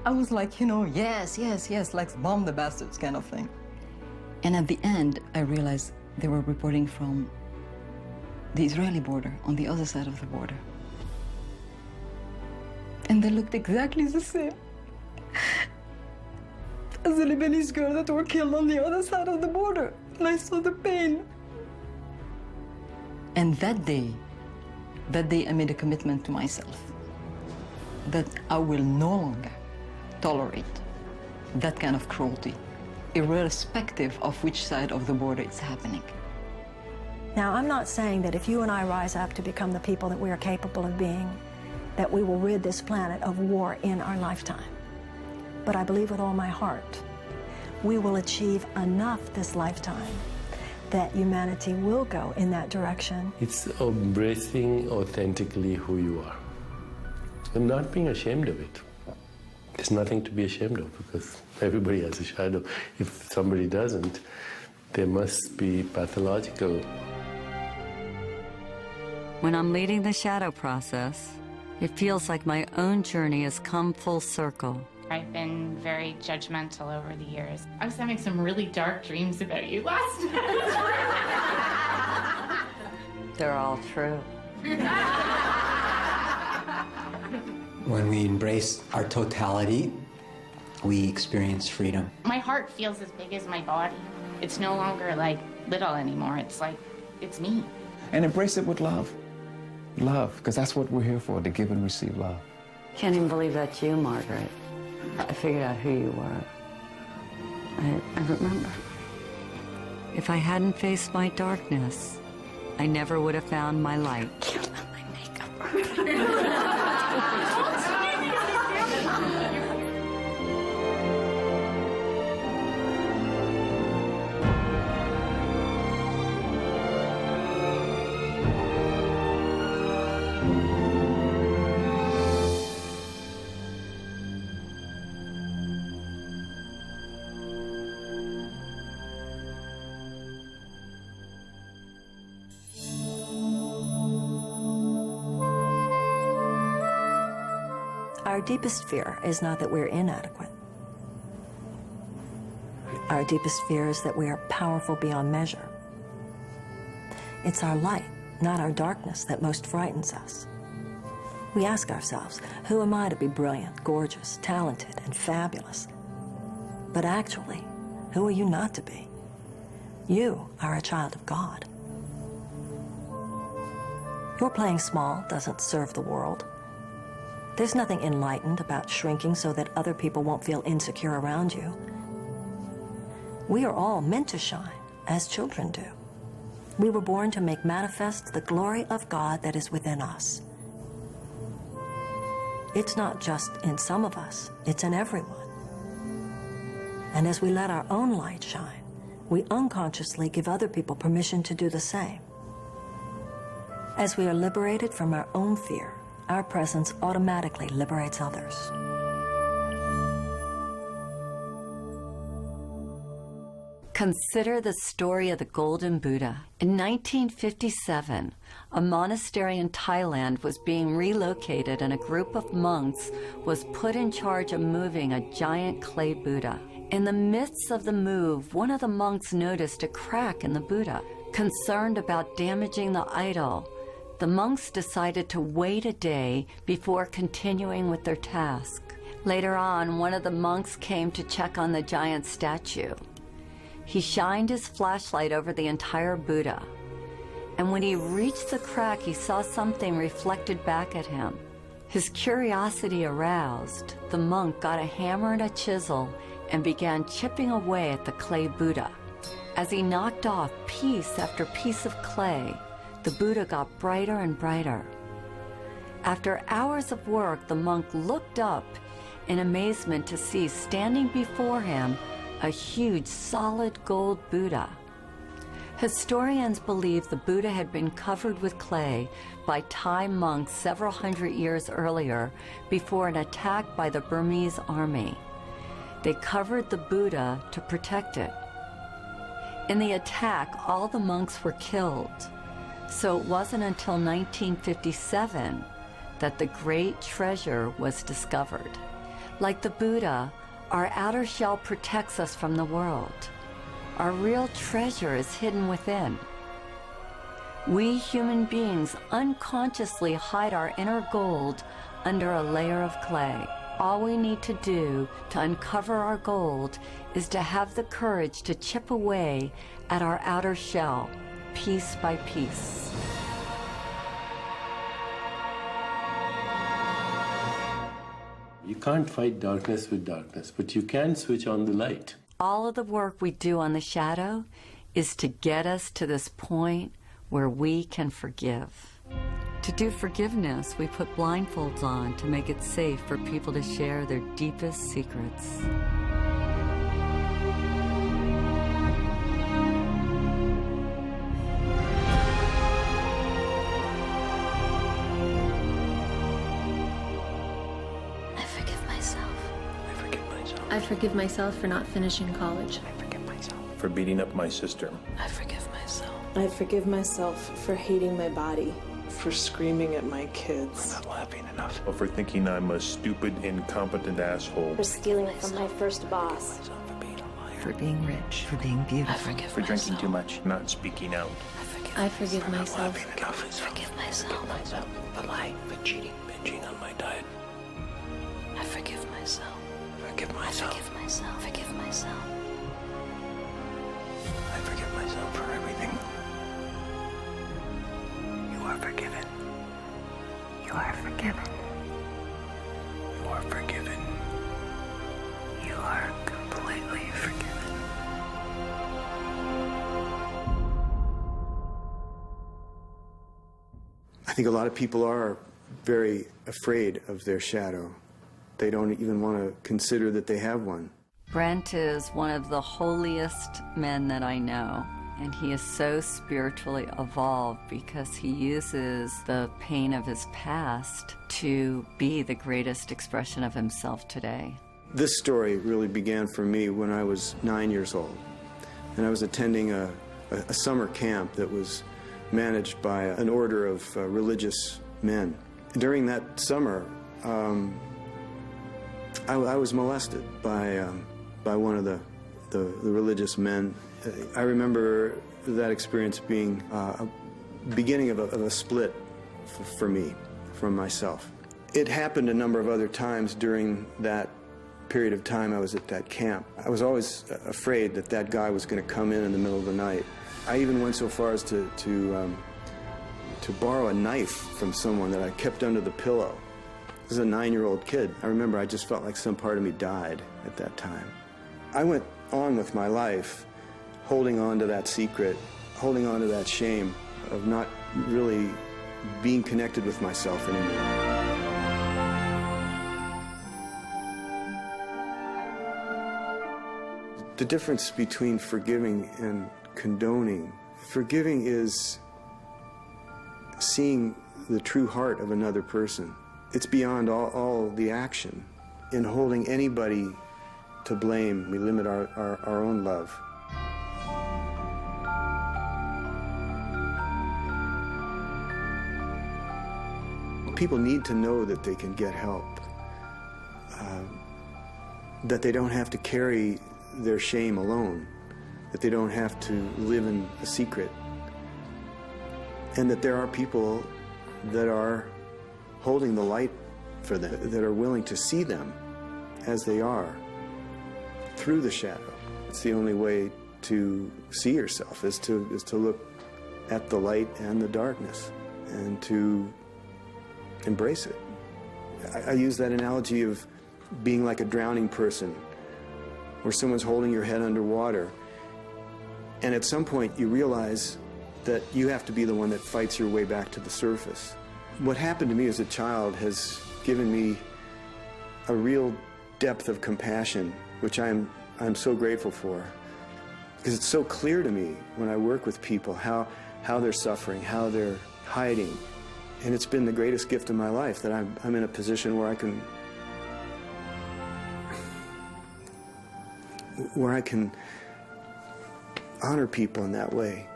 I was like, you know, yes, yes, yes, like bomb the bastards kind of thing. And at the end, I realized they were reporting from the Israeli border, on the other side of the border. And they looked exactly the same as the Lebanese girl that were killed on the other side of the border. And I saw the pain. And that day I made a commitment to myself that I will no longer tolerate that kind of cruelty, irrespective of which side of the border it's happening. Now, I'm not saying that if you and I rise up to become the people that we are capable of being, that we will rid this planet of war in our lifetime. But I believe with all my heart, we will achieve enough this lifetime that humanity will go in that direction. It's embracing authentically who you are and not being ashamed of it. There's nothing to be ashamed of because everybody has a shadow. If somebody doesn't, they must be pathological. When I'm leading the shadow process, it feels like my own journey has come full circle. I've been very judgmental over the years. I was having some really dark dreams about you last night. They're all true. When we embrace our totality, we experience freedom. My heart feels as big as my body. It's no longer like little anymore. It's like, it's me. And embrace it with love. Love, because that's what we're here for, to give and receive love. Can't even believe that's you, Margaret. I figured out who you were. I remember. If I hadn't faced my darkness, I never would have found my light. Our deepest fear is not that we're inadequate. Our deepest fear is that we are powerful beyond measure. It's our light, not our darkness, that most frightens us. We ask ourselves, who am I to be brilliant, gorgeous, talented, and fabulous? But actually, who are you not to be? You are a child of God. Your playing small doesn't serve the world. There's nothing enlightened about shrinking so that other people won't feel insecure around you. We are all meant to shine, as children do. We were born to make manifest the glory of God that is within us. It's not just in some of us, it's in everyone. And as we let our own light shine, we unconsciously give other people permission to do the same. As we are liberated from our own fear, our presence automatically liberates others. Consider the story of the Golden Buddha. In 1957, a monastery in Thailand was being relocated and a group of monks was put in charge of moving a giant clay Buddha. In the midst of the move, one of the monks noticed a crack in the Buddha. Concerned about damaging the idol, the monks decided to wait a day before continuing with their task. Later on, one of the monks came to check on the giant statue. He shined his flashlight over the entire Buddha, and when he reached the crack, he saw something reflected back at him. His curiosity aroused, the monk got a hammer and a chisel and began chipping away at the clay Buddha. As he knocked off piece after piece of clay, the Buddha got brighter and brighter. After hours of work, the monk looked up in amazement to see standing before him a huge solid gold Buddha. Historians believe the Buddha had been covered with clay by Thai monks several hundred years earlier before an attack by the Burmese army. They covered the Buddha to protect it. In the attack, all the monks were killed. So it wasn't until 1957 that the great treasure was discovered. Like the Buddha, our outer shell protects us from the world. Our real treasure is hidden within. We human beings unconsciously hide our inner gold under a layer of clay. All we need to do to uncover our gold is to have the courage to chip away at our outer shell, piece by piece. You can't fight darkness with darkness, but you can switch on the light. All of the work we do on the shadow is to get us to this point where we can forgive. To do forgiveness, we put blindfolds on to make it safe for people to share their deepest secrets. I forgive myself for not finishing college. I forgive myself for beating up my sister. I forgive myself. I forgive myself for hating my body. For screaming at my kids. For not laughing enough. Or for thinking I'm a stupid, incompetent asshole. For stealing from my first boss. For being rich. For being beautiful. I forgive for myself. drinking too much. Not speaking out. I forgive myself. Laughing enough. I forgive myself. For lying, for cheating, binging on my diet. I forgive myself. Forgive myself. I forgive myself. Forgive myself. I forgive myself for everything. You are forgiven. You are forgiven. You are forgiven. You are completely forgiven. I think a lot of people are very afraid of their shadow. They don't even want to consider that they have one. Brent is one of the holiest men that I know, and he is so spiritually evolved because he uses the pain of his past to be the greatest expression of himself today. This story really began for me when I was 9 years old, and I was attending a summer camp that was managed by an order of religious men. During that summer, I was molested by one of the religious men. I remember that experience being a beginning of a split for me, from myself. It happened a number of other times during that period of time I was at that camp. I was always afraid that that guy was going to come in the middle of the night. I even went so far as to borrow a knife from someone that I kept under the pillow. As a 9-year-old kid, I remember I just felt like some part of me died at that time. I went on with my life, holding on to that secret, holding on to that shame of not really being connected with myself anymore. The difference between forgiving and condoning. Forgiving is seeing the true heart of another person. It's beyond all the action. In holding anybody to blame, we limit our own love. People need to know that they can get help, that they don't have to carry their shame alone, that they don't have to live in a secret, and that there are people that are holding the light for them, that are willing to see them as they are through the shadow. It's the only way to see yourself, is to look at the light and the darkness and to embrace it. I use that analogy of being like a drowning person, where someone's holding your head underwater, and at some point you realize that you have to be the one that fights your way back to the surface. What happened to me as a child has given me a real depth of compassion, which I'm so grateful for, because it's so clear to me when I work with people how they're suffering, how they're hiding, and it's been the greatest gift of my life that I'm in a position where I can honor people in that way.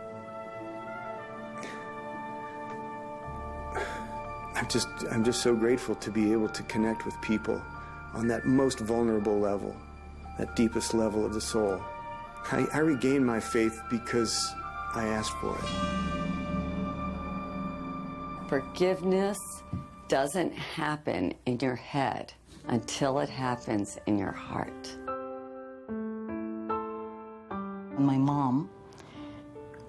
I'm just so grateful to be able to connect with people on that most vulnerable level, that deepest level of the soul. I regained my faith because I asked for it. Forgiveness doesn't happen in your head until it happens in your heart. My mom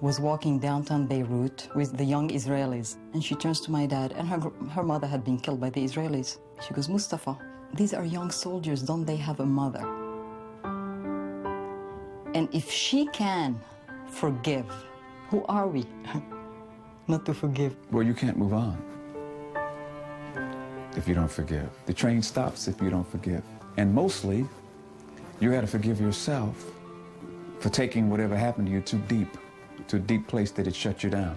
was walking downtown Beirut with the young Israelis, and she turns to my dad, and her mother had been killed by the Israelis. She goes, "Mustafa, these are young soldiers, don't they have a mother?" And if she can forgive, who are we not to forgive? Well, you can't move on if you don't forgive. The train stops if you don't forgive. And mostly, you got to forgive yourself for taking whatever happened to you too deep, to a deep place that it shut you down.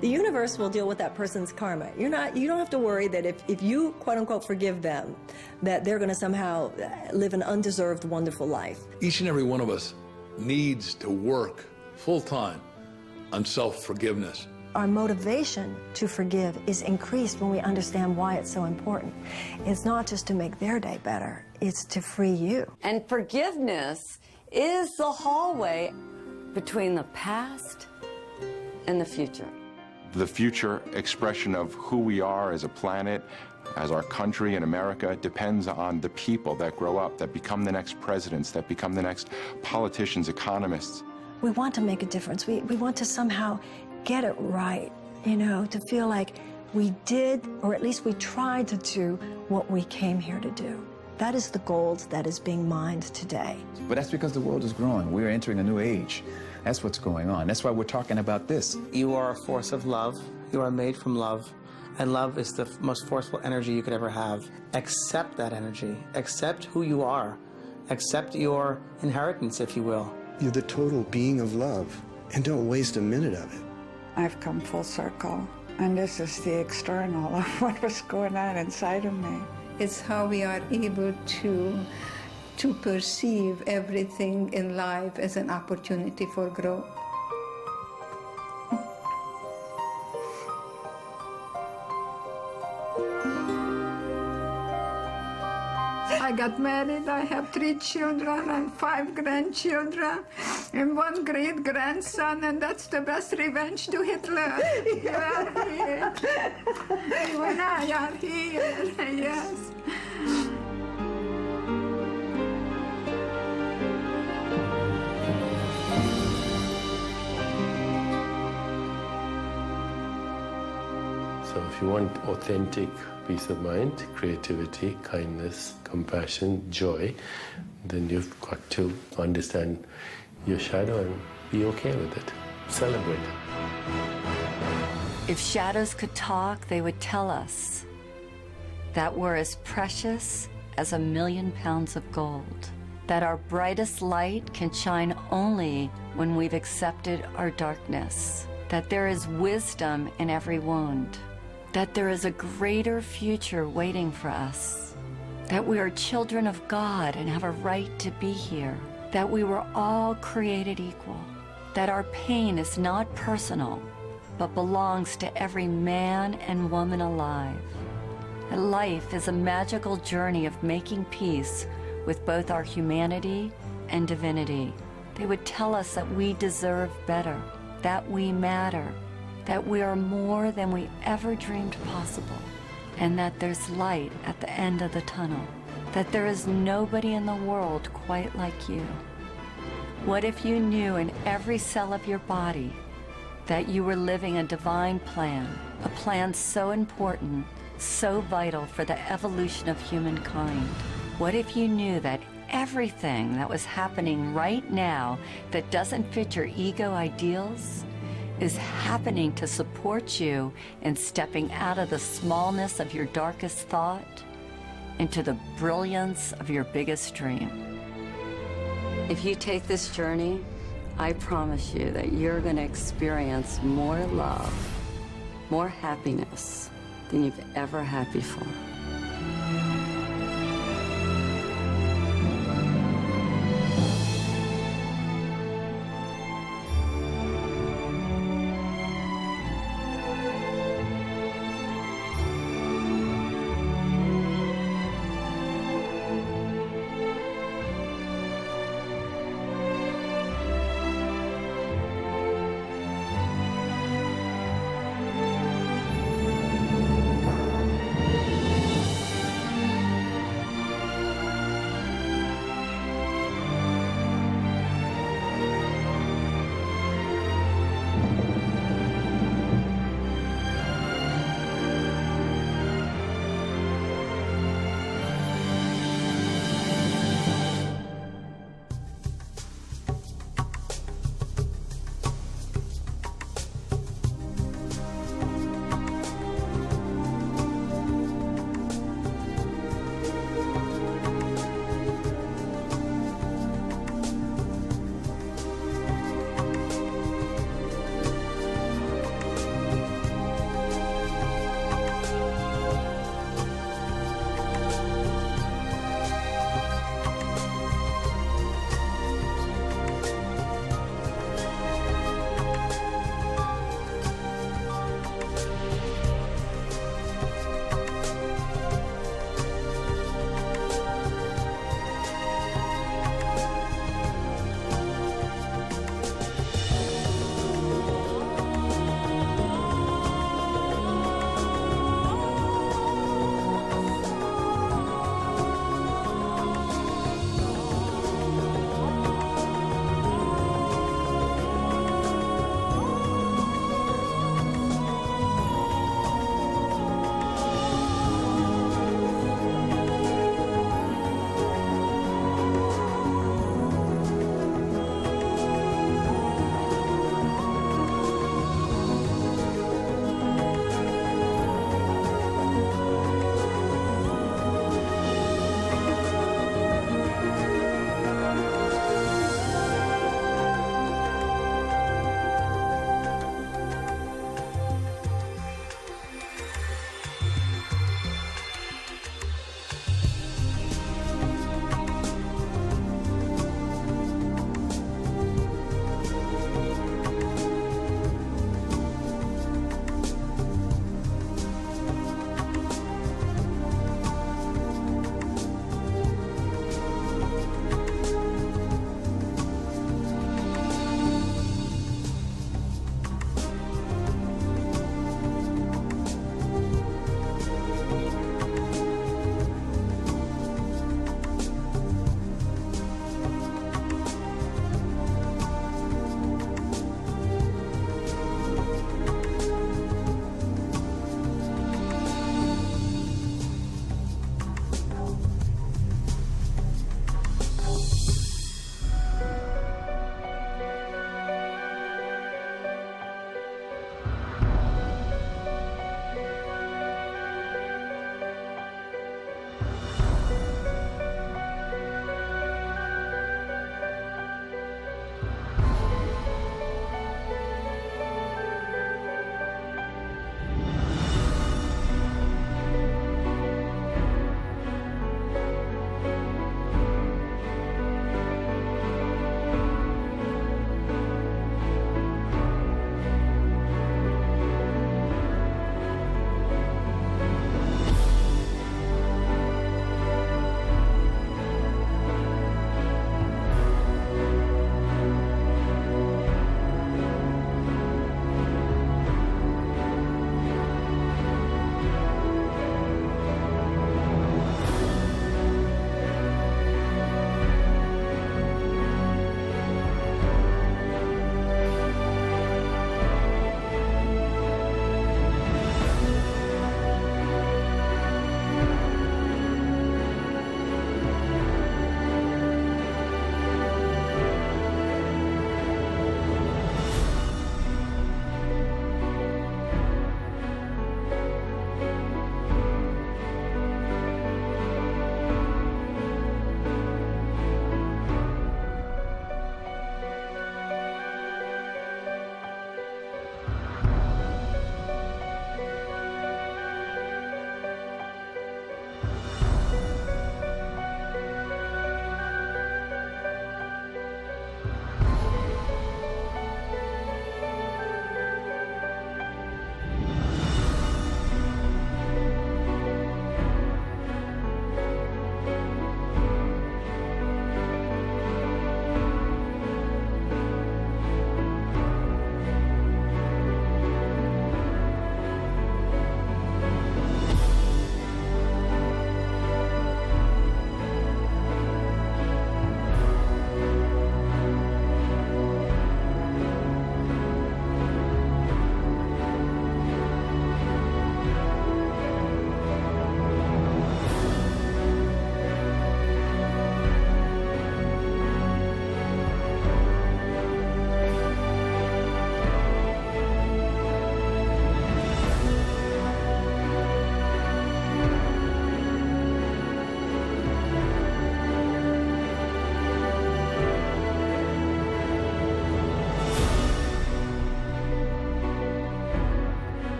The universe will deal with that person's karma. You don't have to worry that if you, quote unquote, forgive them, that they're going to somehow live an undeserved, wonderful life. Each and every one of us needs to work full-time on self-forgiveness. Our motivation to forgive is increased when we understand why it's so important. It's not just to make their day better, it's to free you. And forgiveness is the hallway between the past and the future. The future expression of who we are as a planet, as our country in America, depends on the people that grow up, that become the next presidents, that become the next politicians, economists. We want to make a difference. We want to somehow get it right, to feel like we did, or at least we tried to do what we came here to do. That is the gold that is being mined today. But that's because the world is growing. We're entering a new age. That's what's going on. That's why we're talking about this. You are a force of love. You are made from love. And love is the most forceful energy you could ever have. Accept that energy. Accept who you are. Accept your inheritance, if you will. You're the total being of love, and don't waste a minute of it. I've come full circle, and this is the external of what was going on inside of me. It's how we are able to perceive everything in life as an opportunity for growth. I got married, I have 3 children and 5 grandchildren and 1 great-grandson, and that's the best revenge to Hitler. You are here. You and I are here, yes. So if you want authentic peace of mind, creativity, kindness, compassion, joy, then you've got to understand your shadow and be okay with it. Celebrate it. If shadows could talk, they would tell us that we're as precious as 1,000,000 pounds of gold, that our brightest light can shine only when we've accepted our darkness, that there is wisdom in every wound, that there is a greater future waiting for us, that we are children of God and have a right to be here, that we were all created equal, that our pain is not personal, but belongs to every man and woman alive, that life is a magical journey of making peace with both our humanity and divinity. They would tell us that we deserve better, that we matter, that we are more than we ever dreamed possible, and that there's light at the end of the tunnel, that there is nobody in the world quite like you. What if you knew in every cell of your body that you were living a divine plan, a plan so important, so vital for the evolution of humankind? What if you knew that everything that was happening right now that doesn't fit your ego ideals is happening to support you in stepping out of the smallness of your darkest thought into the brilliance of your biggest dream? If you take this journey, I promise you that you're going to experience more love, more happiness than you've ever had before.